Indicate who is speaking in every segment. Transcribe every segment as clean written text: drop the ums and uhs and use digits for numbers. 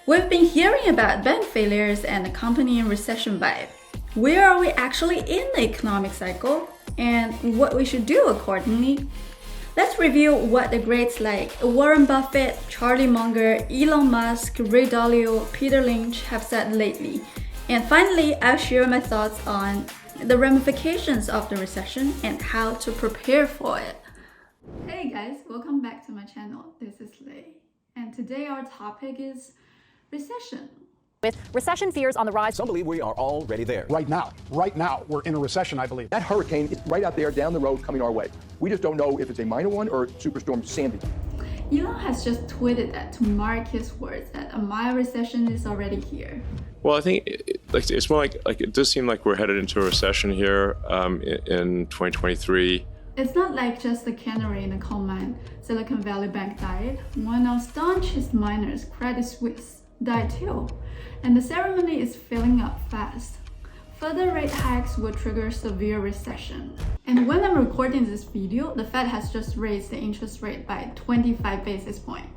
Speaker 1: We've been hearing about bank failures and accompanying recession vibe. Where are we actually in the economic cycle and what we should do accordingly? Let's review what the greats like Warren Buffett, Charlie Munger, Elon Musk, Ray Dalio, Peter Lynch have said lately. And finally, I'll share my thoughts on the ramifications of the recession and how to prepare for it. Hey guys, welcome back to my channel. This is Lei. And today our topic is recession.
Speaker 2: With recession fears on the rise,
Speaker 3: some believe we are already there.
Speaker 4: Right now, we're in a recession, I believe.
Speaker 5: That hurricane is right out there down the road coming our way. We just don't know if it's a minor one or Superstorm Sandy.
Speaker 1: Elon has just tweeted that to mark his words that a mild recession is already here.
Speaker 6: Well, I think it's more like it does seem like we're headed into a recession here in 2023.
Speaker 1: It's not like just a canary in a coal mine. Silicon Valley Bank died. One of staunchest miners, Credit Suisse, died too. And the ceremony is filling up fast. Further rate hikes will trigger severe recession. And when I'm recording this video, the Fed has just raised the interest rate by 25 basis points.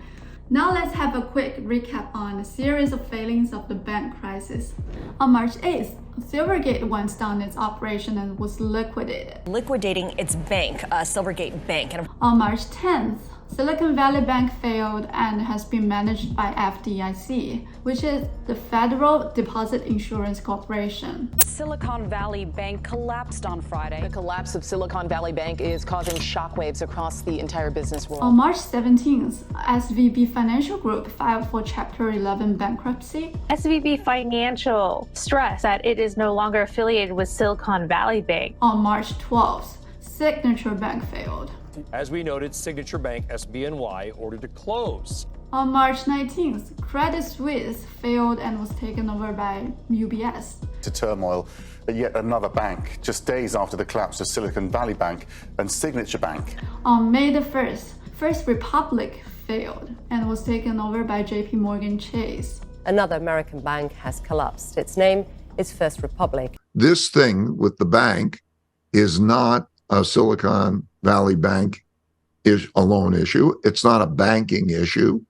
Speaker 1: Now let's have a quick recap on a series of failings of the bank crisis. On March 8th, Silvergate went down its operation and was liquidated.
Speaker 2: liquidating its bank, Silvergate Bank. And
Speaker 1: On March 10th, Silicon Valley Bank failed and has been managed by FDIC, which is the Federal Deposit Insurance Corporation.
Speaker 7: Silicon Valley Bank collapsed on Friday.
Speaker 8: The collapse of Silicon Valley Bank is causing shockwaves across the entire business world.
Speaker 1: On March 17th, SVB Financial Group filed for Chapter 11 bankruptcy.
Speaker 9: SVB Financial stressed that it is no longer affiliated with Silicon Valley Bank.
Speaker 1: On March 12th, Signature Bank failed.
Speaker 3: As we noted, Signature Bank, SBNY, ordered to close.
Speaker 1: On March 19th, Credit Suisse failed and was taken over by UBS.
Speaker 10: To turmoil at yet another bank just days after the collapse of Silicon Valley Bank and Signature Bank.
Speaker 1: On May the 1st, First Republic failed and was taken over by JP Morgan Chase.
Speaker 11: Another American bank has collapsed. Its name is First Republic.
Speaker 12: This thing with the bank is not a Silicon Valley Bank alone issue. It's not a banking issue.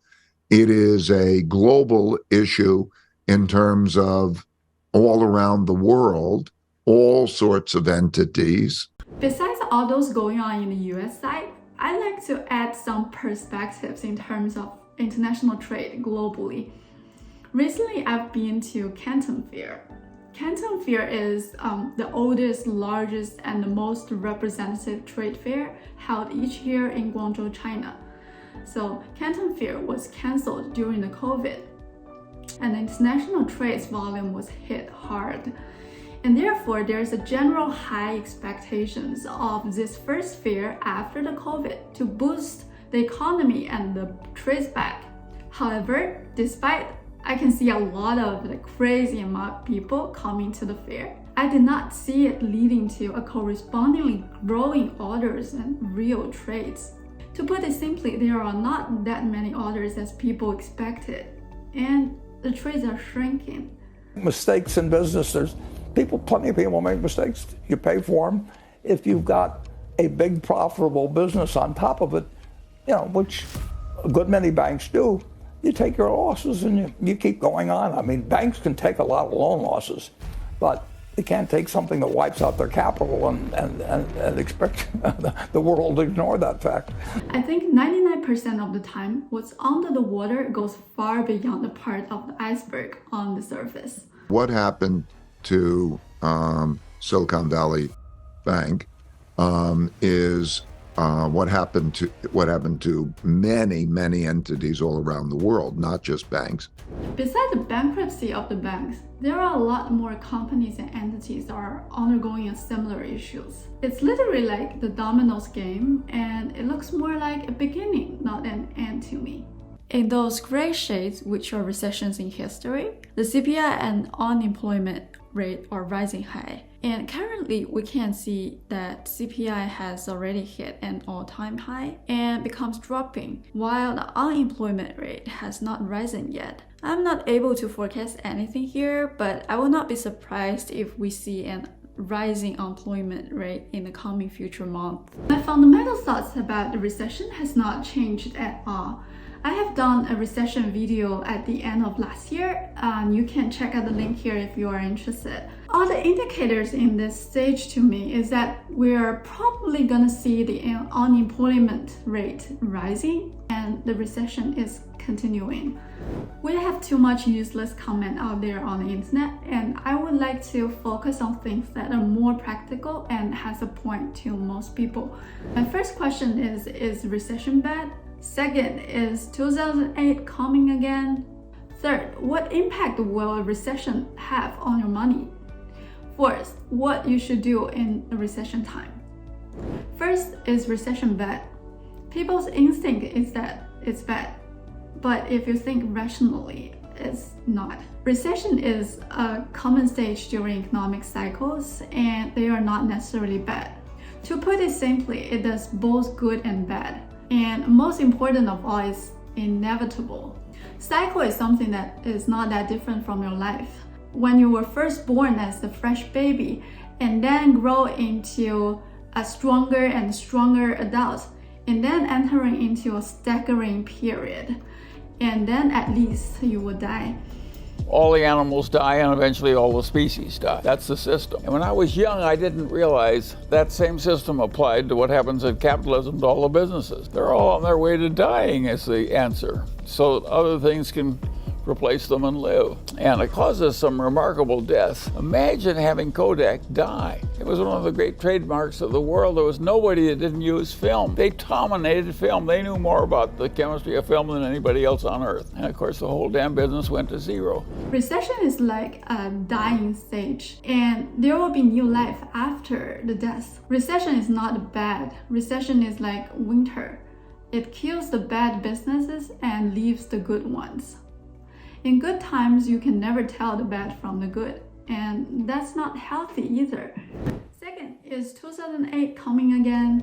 Speaker 12: It is a global issue in terms of all around the world, all sorts of entities.
Speaker 1: Besides all those going on in the US side, I like to add some perspectives in terms of international trade globally. Recently, I've been to Canton Fair. Canton Fair is the oldest, largest, and the most representative trade fair held each year in Guangzhou, China. So Canton Fair was cancelled during the COVID, and the international trade's volume was hit hard. And therefore, there's a general high expectations of this first fair after the COVID to boost the economy and the trades back. However, despite I can see a lot of the crazy amount of people coming to the fair, I did not see it leading to a correspondingly growing orders and real trades. To put it simply, there are not that many orders as people expected, and the trades are shrinking.
Speaker 13: Mistakes in business, plenty of people make mistakes. You pay for them. If you've got a big profitable business on top of it, which a good many banks do, you take your losses and you keep going on. I mean, banks can take a lot of loan losses, but they can't take something that wipes out their capital and expect the world to ignore that fact.
Speaker 1: I think 99% of the time, what's under the water goes far beyond the part of the iceberg on the surface.
Speaker 12: What happened to Silicon Valley Bank is what happened to many entities all around the world, not just banks.
Speaker 1: Besides the bankruptcy of the banks, there are a lot more companies and entities that are undergoing similar issues. It's literally like the dominoes game, and it looks more like a beginning, not an end to me. In those gray shades, which are recessions in history, the CPI and unemployment rate are rising high. And currently, we can see that CPI has already hit an all-time high and becomes dropping, while the unemployment rate has not risen yet. I'm not able to forecast anything here, but I will not be surprised if we see an rising unemployment rate in the coming future months. My fundamental thoughts about the recession has not changed at all. I have done a recession video at the end of last year. You can check out the link here if you are interested. All the indicators in this stage to me is that we're probably gonna see the unemployment rate rising and the recession is continuing. We have too much useless comment out there on the internet, and I would like to focus on things that are more practical and has a point to most people. My first question is recession bad? Second, is 2008 coming again? Third, what impact will a recession have on your money? Fourth, what you should do in a recession time. First, is recession bad? People's instinct is that it's bad, but if you think rationally, it's not. Recession is a common stage during economic cycles, and they are not necessarily bad. To put it simply, it does both good and bad. And most important of all, is inevitable. Cycle is something that is not that different from your life. When you were first born as a fresh baby and then grow into a stronger and stronger adult, and then entering into a staggering period, and then at least you will die.
Speaker 13: All the animals die and eventually all the species die. That's the system. And when I was young, I didn't realize that same system applied to what happens in capitalism to all the businesses. They're all on their way to dying is the answer. So other things can replace them and live. And it causes some remarkable deaths. Imagine having Kodak die. It was one of the great trademarks of the world. There was nobody that didn't use film. They dominated film. They knew more about the chemistry of film than anybody else on earth. And of course, the whole damn business went to zero.
Speaker 1: Recession is like a dying stage, and there will be new life after the death. Recession is not bad. Recession is like winter. It kills the bad businesses and leaves the good ones. In good times, you can never tell the bad from the good, and that's not healthy either. Second, is 2008 coming again?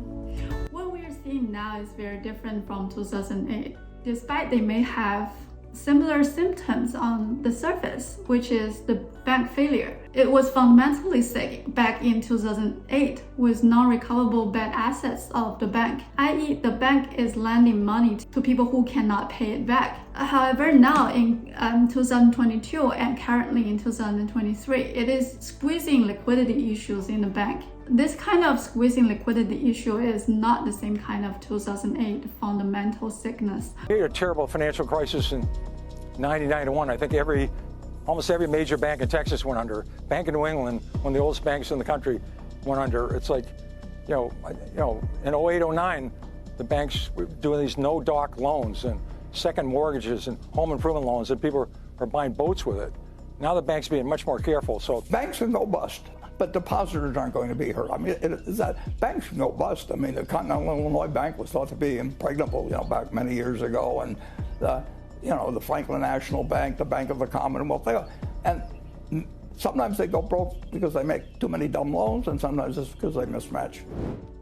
Speaker 1: What we are seeing now is very different from 2008. Despite they may have similar symptoms on the surface, which is the bank failure. It was fundamentally sick back in 2008 with non-recoverable bad assets of the bank, i.e. the bank is lending money to people who cannot pay it back. However, now in 2022 and currently in 2023, it is squeezing liquidity issues in the bank. This kind of squeezing liquidity issue is not the same kind of 2008 fundamental sickness.
Speaker 3: We had a terrible financial crisis in 1991. I think almost every major bank in Texas went under. Bank of New England, one of the oldest banks in the country, went under. It's like, in 08, 09, the banks were doing these no-doc loans and second mortgages and home improvement loans, and people are buying boats with it. Now the bank's being much more careful. So
Speaker 13: banks can go bust, but depositors aren't going to be hurt. I mean, banks can go bust. I mean, the Continental Illinois Bank was thought to be impregnable, back many years ago, and the Franklin National Bank, the Bank of the Commonwealth, and sometimes they go broke because they make too many dumb loans, and sometimes it's because they mismatch.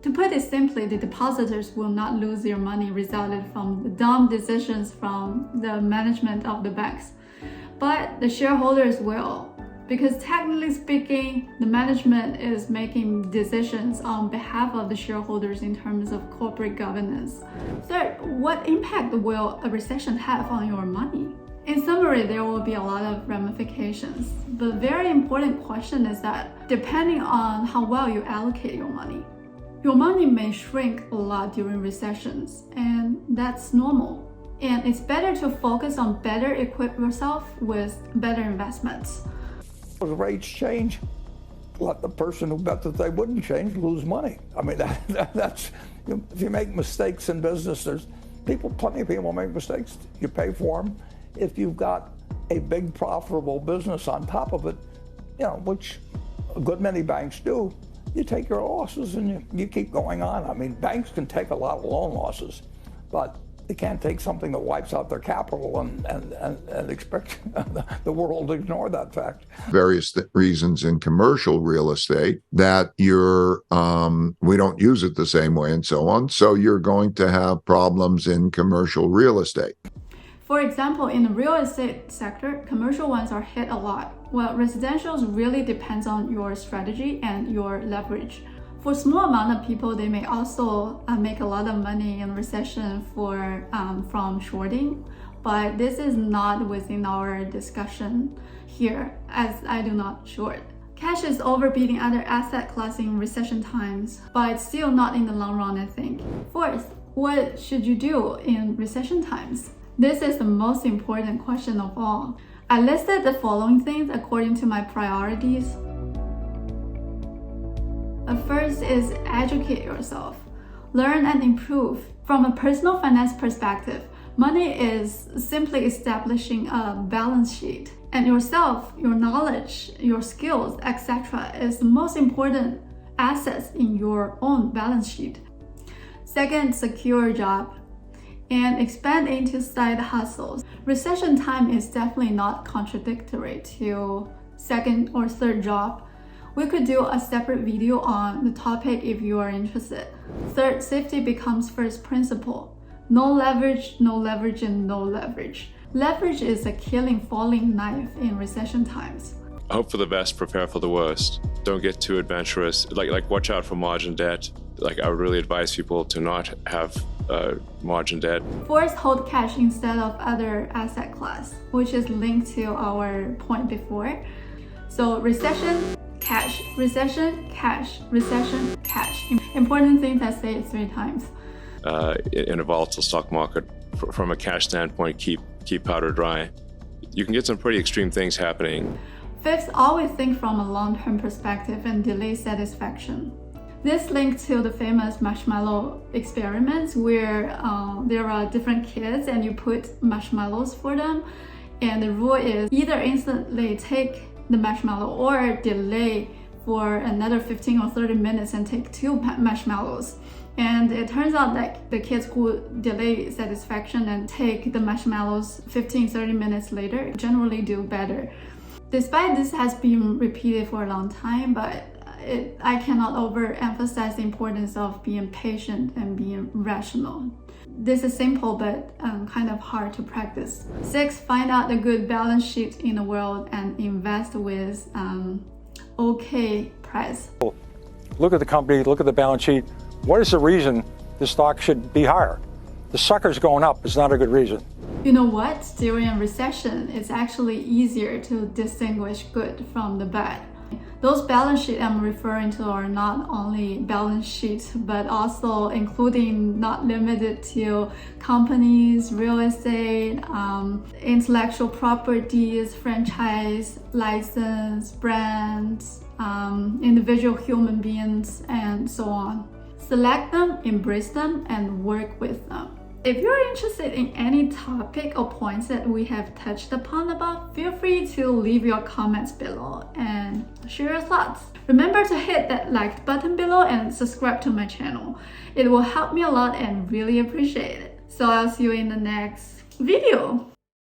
Speaker 1: To put it simply, the depositors will not lose their money resulted from the dumb decisions from the management of the banks, but the shareholders will. Because technically speaking, the management is making decisions on behalf of the shareholders in terms of corporate governance. Third, what impact will a recession have on your money? In summary, there will be a lot of ramifications. The very important question is that depending on how well you allocate your money may shrink a lot during recessions, and that's normal. And it's better to focus on better equip yourself with better investments.
Speaker 13: As rates change, let the person who bet that they wouldn't change lose money. I mean, that's if you make mistakes in business, plenty of people make mistakes. You pay for them. If you've got a big profitable business on top of it, which a good many banks do, you take your losses and you keep going on. I mean, banks can take a lot of loan losses, but they can't take something that wipes out their capital and expect the world to ignore that fact.
Speaker 12: Various reasons in commercial real estate that we don't use it the same way and so on. So you're going to have problems in commercial real estate.
Speaker 1: For example, in the real estate sector, commercial ones are hit a lot, while residentials really depends on your strategy and your leverage. For small amount of people, they may also make a lot of money in recession from shorting, but this is not within our discussion here, as I do not short. Cash is overbeating other asset class in recession times, but still not in the long run, I think. Fourth, what should you do in recession times? This is the most important question of all. I listed the following things according to my priorities. First is educate yourself. Learn and improve. From a personal finance perspective, money is simply establishing a balance sheet. And yourself, your knowledge, your skills, etc. is the most important assets in your own balance sheet. Second, secure a job and expand into side hustles. Recession time is definitely not contradictory to second or third job. We could do a separate video on the topic if you are interested. Third, safety becomes first principle. No leverage, no leverage, and no leverage. Leverage is a killing falling knife in recession times.
Speaker 6: Hope for the best, prepare for the worst. Don't get too adventurous. Like watch out for margin debt. Like I would really advise people to not have margin debt.
Speaker 1: Fourth, hold cash instead of other asset class, which is linked to our point before. So recession, cash, recession, cash, recession, cash. Important thing to say it 3 times.
Speaker 6: In a volatile stock market, from a cash standpoint, keep powder dry. You can get some pretty extreme things happening.
Speaker 1: Fifth, always think from a long-term perspective and delay satisfaction. This links to the famous marshmallow experiments where there are different kids and you put marshmallows for them, and the rule is either instantly take the marshmallow or delay for another 15 or 30 minutes and take 2 marshmallows. And it turns out that the kids who delay satisfaction and take the marshmallows 15-30 minutes later generally do better. Despite this has been repeated for a long time, but I cannot overemphasize the importance of being patient and being rational. This is simple but kind of hard to practice. 6, find out the good balance sheet in the world and invest with okay price.
Speaker 3: Look at the company, look at the balance sheet. What is the reason the stock should be higher? The sucker's going up is not a good reason.
Speaker 1: You know what? During a recession, it's actually easier to distinguish good from the bad. Those balance sheets I'm referring to are not only balance sheets, but also including, not limited to, companies, real estate, intellectual properties, franchise, license, brands, individual human beings, and so on. Select them, embrace them, and work with them. If you're interested in any topic or points that we have touched upon above, feel free to leave your comments below and share your thoughts. Remember to hit that like button below and subscribe to my channel. It will help me a lot and really appreciate it. So I'll see you in the next video.